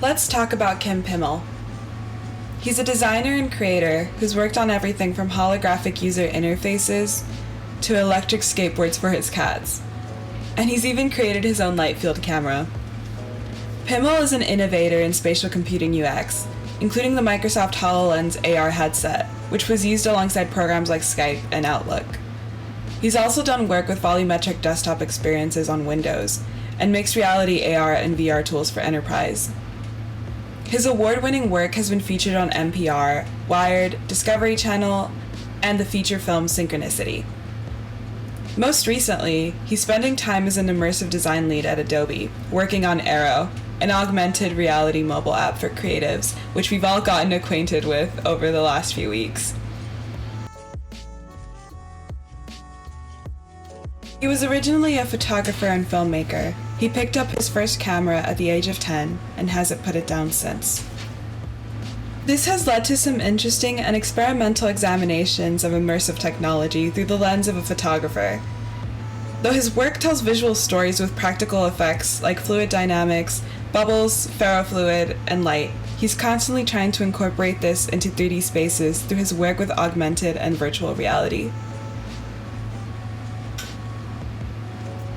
Let's talk about Kim Pimmel. He's a designer and creator who's worked on everything from holographic user interfaces to electric skateboards for his cats. And he's even created his own light field camera. Pimmel is an innovator in spatial computing UX, including the Microsoft HoloLens AR headset, which was used alongside programs like Skype and Outlook. He's also done work with volumetric desktop experiences on Windows and mixed reality AR and VR tools for enterprise. His award-winning work has been featured on NPR, Wired, Discovery Channel, and the feature film Synchronicity. Most recently, he's spending time as an immersive design lead at Adobe, working on Aero, an augmented reality mobile app for creatives, which we've all gotten acquainted with over the last few weeks. He was originally a photographer and filmmaker. He picked up his first camera at the age of 10 and hasn't put it down since. This has led to some interesting and experimental examinations of immersive technology through the lens of a photographer. Though his work tells visual stories with practical effects like fluid dynamics, bubbles, ferrofluid, and light, he's constantly trying to incorporate this into 3D spaces through his work with augmented and virtual reality.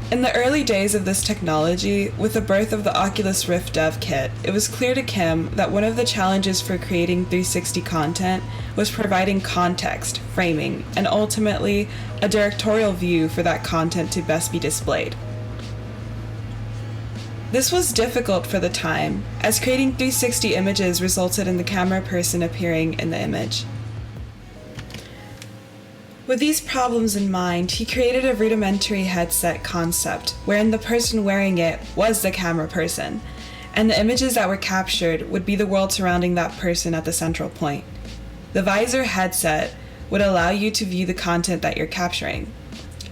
In the early days of this technology, with the birth of the Oculus Rift Dev Kit, it was clear to Kim that one of the challenges for creating 360 content was providing context, framing, and ultimately a directorial view for that content to best be displayed. This was difficult for the time, as creating 360 images resulted in the camera person appearing in the image. With these problems in mind, he created a rudimentary headset concept wherein the person wearing it was the camera person, and the images that were captured would be the world surrounding that person at the central point. The visor headset would allow you to view the content that you're capturing.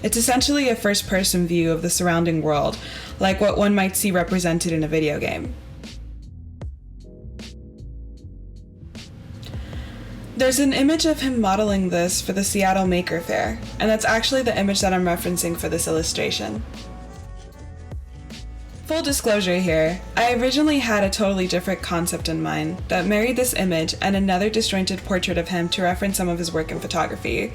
It's essentially a first-person view of the surrounding world, like what one might see represented in a video game. There's an image of him modeling this for the Seattle Maker Faire, and that's actually the image that I'm referencing for this illustration. Full disclosure here, I originally had a totally different concept in mind that married this image and another disjointed portrait of him to reference some of his work in photography.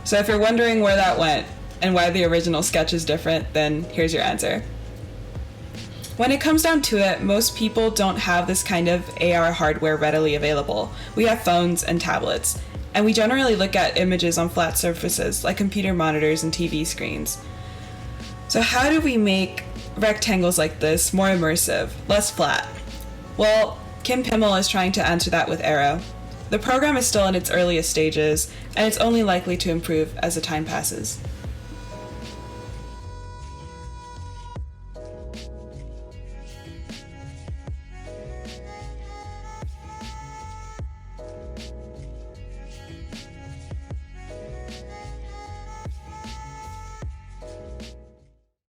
So if you're wondering where that went and why the original sketch is different, then here's your answer. When it comes down to it, most people don't have this kind of AR hardware readily available. We have phones and tablets, and we generally look at images on flat surfaces like computer monitors and TV screens. So how do we make rectangles like this more immersive, less flat? Well, Kim Pimmel is trying to answer that with Aero. The program is still in its earliest stages, and it's only likely to improve as the time passes.